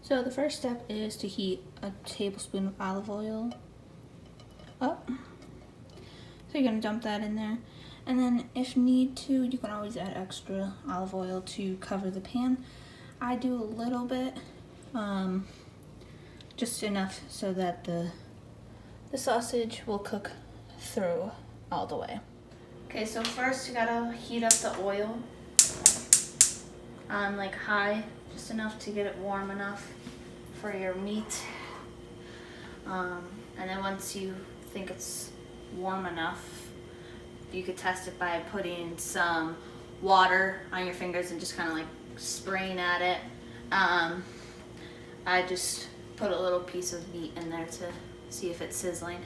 So the first step is to heat a tablespoon of olive oil up. So you're gonna dump that in there. And then if need to, you can always add extra olive oil to cover the pan. I do a little bit, just enough so that the sausage will cook through all the way. Okay, so first you gotta heat up the oil on like high, just enough to get it warm enough for your meat. And then once you think it's warm enough, you could test it by putting some water on your fingers and just kind of like spraying at it. I just put a little piece of meat in there to see if it's sizzling.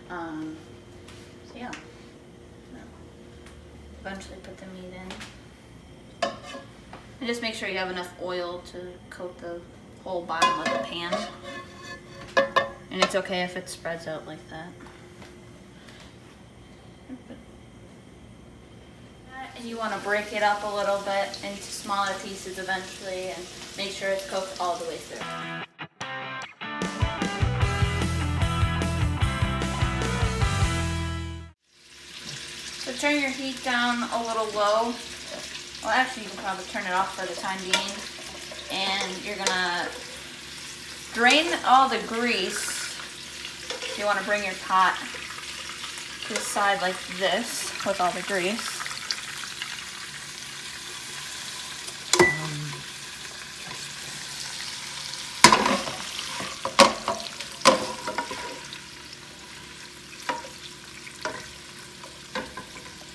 So yeah, eventually put the meat in. And just make sure you have enough oil to coat the whole bottom of the pan. And it's okay if it spreads out like that. And you want to break it up a little bit into smaller pieces eventually and make sure it's cooked all the way through. So turn your heat down a little low. Well, actually you can probably turn it off for the time being. And you're gonna drain all the grease. You want to bring your pot to the side like this with all the grease.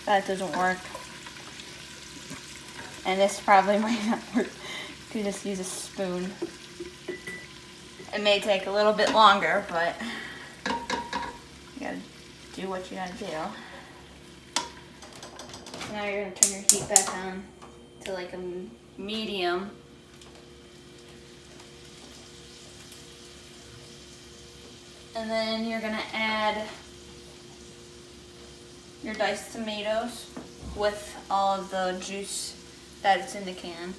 That doesn't work. And this probably might not work. You could just use a spoon. It may take a little bit longer, but you gotta do what you gotta do. So now you're gonna turn your heat back on to like a medium. And then you're gonna add your diced tomatoes with all of the juice that is in the can.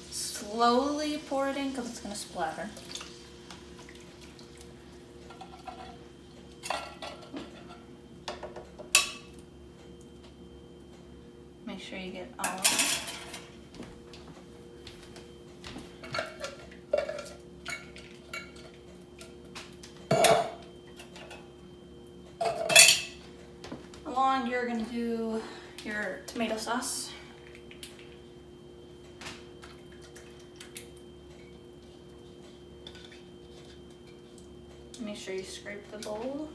Slowly pour it in because it's gonna splatter. Make sure you get all of it. Along, you're gonna do your tomato sauce. Make sure you scrape the bowl.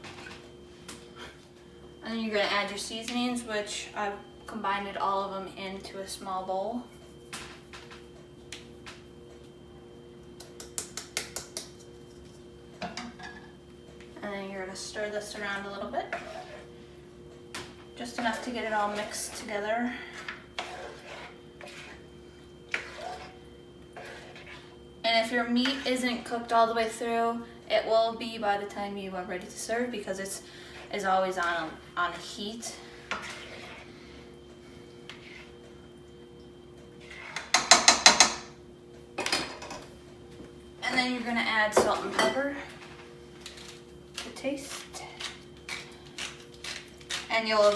And then you're gonna add your seasonings, which I've combined all of them into a small bowl. And then you're gonna stir this around a little bit. Just enough to get it all mixed together. And if your meat isn't cooked all the way through, it will be by the time you are ready to serve because it's always on a heat. And then you're gonna add salt and pepper to taste. And you'll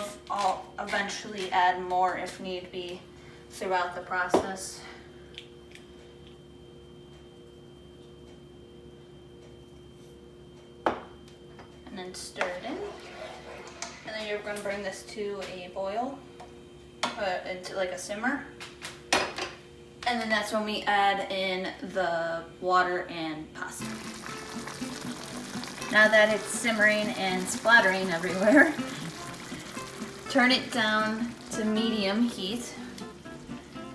eventually add more if need be throughout the process. And then stir it in. And then you're going to bring this to a boil, into like a simmer. And then that's when we add in the water and pasta. Now that it's simmering and splattering everywhere, turn it down to medium heat.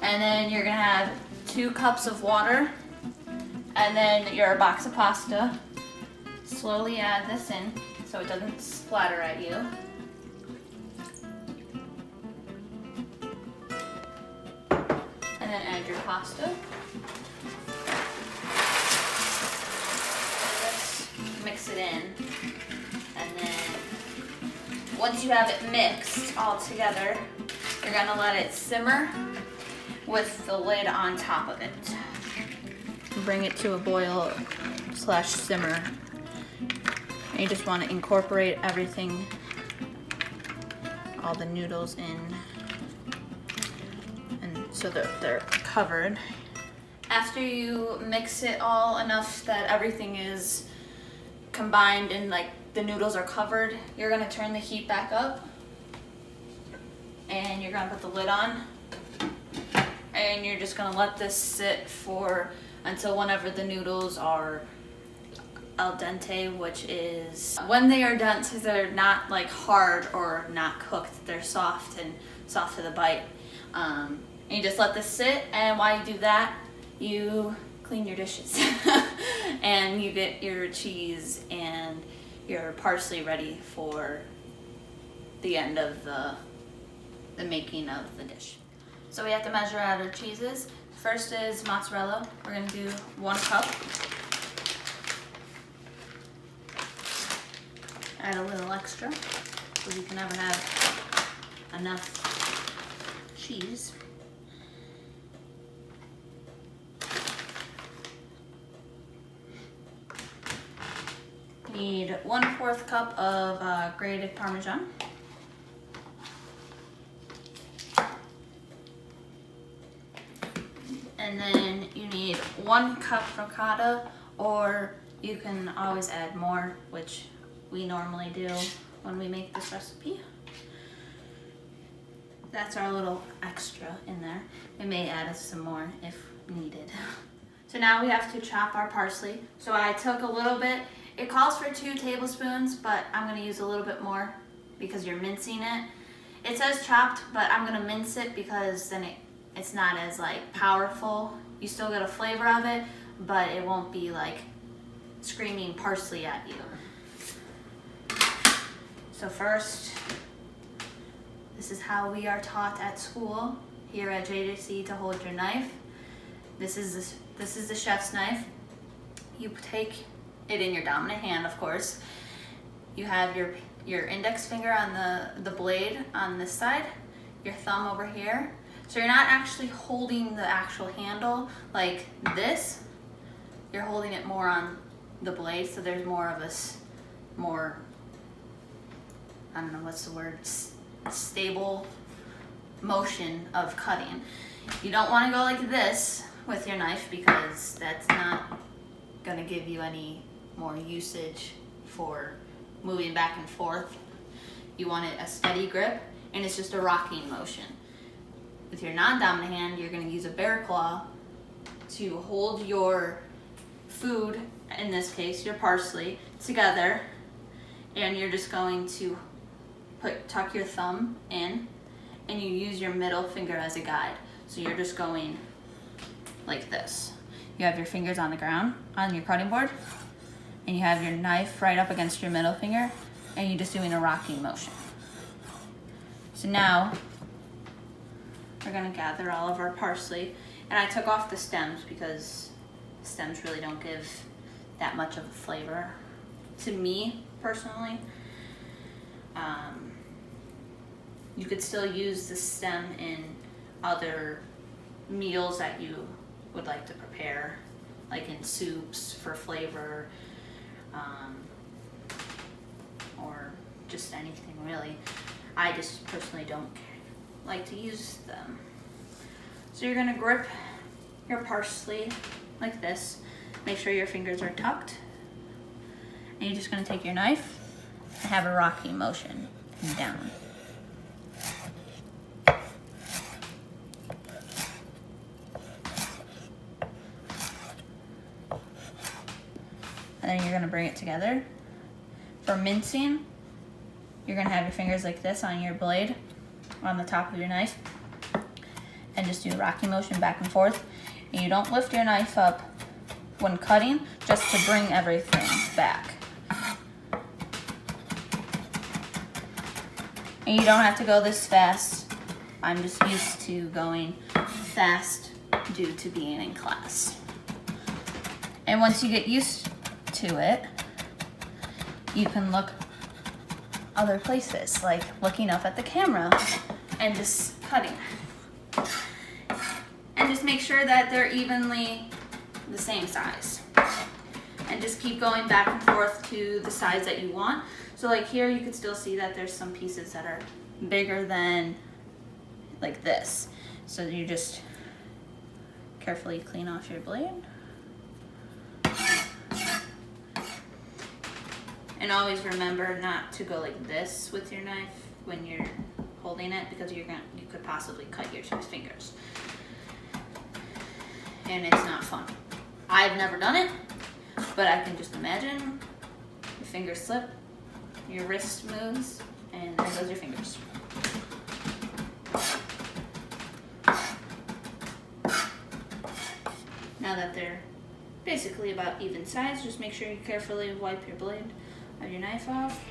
And then you're going to have 2 cups of water and then your box of pasta. Slowly add this in so it doesn't splatter at you. And then add your pasta. Mix it in. And then once you have it mixed all together, you're gonna let it simmer with the lid on top of it. bring it to a boil / simmer. And you just want to incorporate everything, all the noodles in, and so that they're covered. After you mix it all enough that everything is combined and like the noodles are covered, you're gonna turn the heat back up and you're gonna put the lid on, and you're just gonna let this sit for until whenever the noodles are al dente, which is when they are done, so they're not like hard or not cooked, they're soft and soft to the bite. And you just let this sit, and while you do that, you clean your dishes and you get your cheese and your parsley ready for the end of the making of the dish. So we have to measure out our cheeses. First is mozzarella. We're gonna do 1 cup. Add a little extra so you can never have enough cheese. Need 1/4 cup of grated Parmesan. And then you need 1 cup ricotta, or you can always add more, which we normally do when we make this recipe. That's our little extra in there. We may add some more if needed. So now we have to chop our parsley. So I took a little bit. It calls for 2 tablespoons, but I'm gonna use a little bit more because you're mincing it. It says chopped, but I'm gonna mince it because then it's not as like powerful. You still get a flavor of it, but it won't be like screaming parsley at you. So first, this is how we are taught at school here at JJC to hold your knife. This is the chef's knife. You take it in your dominant hand, of course. You have your index finger on the blade on this side, your thumb over here. So you're not actually holding the actual handle like this. You're holding it more on the blade, so there's more of more, I don't know what's the word, stable motion of cutting. You don't want to go like this with your knife because that's not going to give you any more usage for moving back and forth. You want it a steady grip, and it's just a rocking motion. With your non-dominant hand, you're going to use a bear claw to hold your food, in this case your parsley, together, and you're just going to tuck your thumb in, and you use your middle finger as a guide. So you're just going like this. You have your fingers on the ground on your cutting board, and you have your knife right up against your middle finger, and you're just doing a rocking motion. So now we're gonna gather all of our parsley, and I took off the stems because stems really don't give that much of a flavor to me personally. You could still use the stem in other meals that you would like to prepare, like in soups for flavor, or just anything really. I just personally don't like to use them. So you're gonna grip your parsley like this. Make sure your fingers are tucked. And you're just gonna take your knife and have a rocking motion down. And then you're gonna bring it together. For mincing, you're gonna have your fingers like this on your blade, on the top of your knife, and just do a rocking motion back and forth. And you don't lift your knife up when cutting, just to bring everything back. And you don't have to go this fast. I'm just used to going fast due to being in class. And once you get used to it, you can look other places, like looking up at the camera and just cutting. And just make sure that they're evenly the same size. And just keep going back and forth to the size that you want. So like here, you can still see that there's some pieces that are bigger than like this. So you just carefully clean off your blade. And always remember not to go like this with your knife when you're holding it, because you could possibly cut your fingers. And it's not fun. I've never done it, but I can just imagine your fingers slip, your wrist moves, and there goes your fingers. Now that they're basically about even size, just make sure you carefully wipe your blade of your knife off.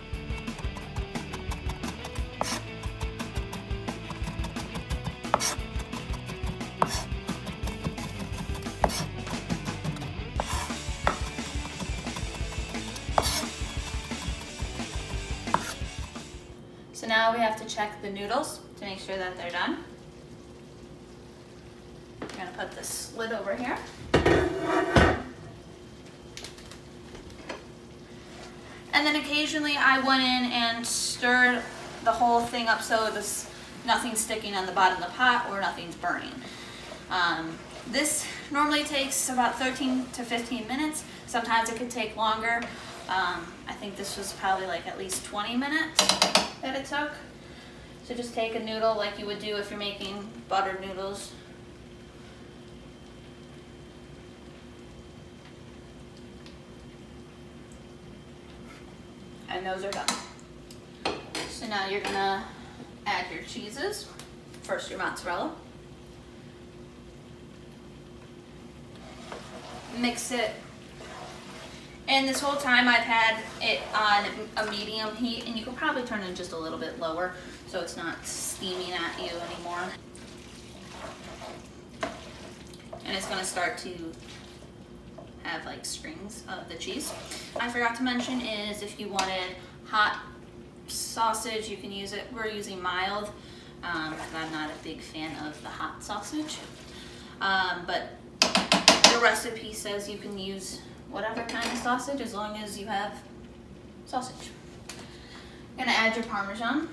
So now we have to check the noodles to make sure that they're done. I'm gonna put this lid over here. And then occasionally I went in and stirred the whole thing up so nothing's sticking on the bottom of the pot or nothing's burning. This normally takes about 13 to 15 minutes. Sometimes it could take longer. I think this was probably like at least 20 minutes that it took. So just take a noodle like you would do if you're making buttered noodles. And those are done. So now you're gonna add your cheeses. First your mozzarella. Mix it. And this whole time I've had it on a medium heat, and you can probably turn it just a little bit lower so it's not steaming at you anymore. And it's gonna start to have like strings of the cheese. I forgot to mention is if you wanted hot sausage, you can use it. We're using mild because I'm not a big fan of the hot sausage. But the recipe says you can use whatever kind of sausage as long as you have sausage. You're gonna add your Parmesan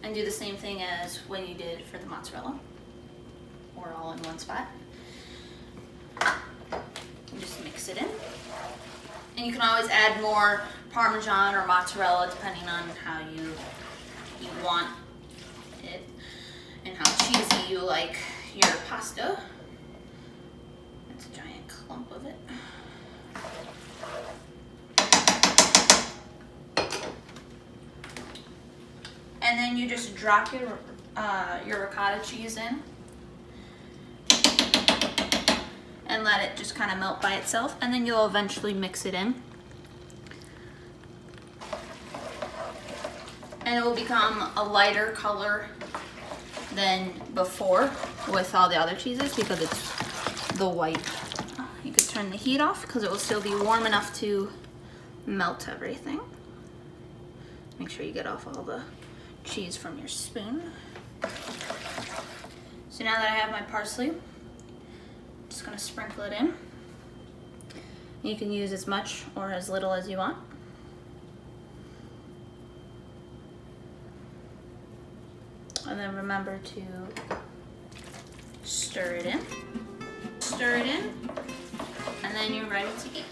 and do the same thing as when you did for the mozzarella, or all in one spot. Just mix it in. And you can always add more Parmesan or mozzarella depending on how you want it and how cheesy you like your pasta. That's a giant clump of it. And then you just drop your ricotta cheese in and let it just kind of melt by itself, and then you'll eventually mix it in. And it will become a lighter color than before with all the other cheeses because it's the white. You could turn the heat off because it will still be warm enough to melt everything. Make sure you get off all the cheese from your spoon. So now that I have my parsley, I'm just gonna sprinkle it in. You can use as much or as little as you want. And then remember to stir it in. Stir it in, and then you're ready to eat.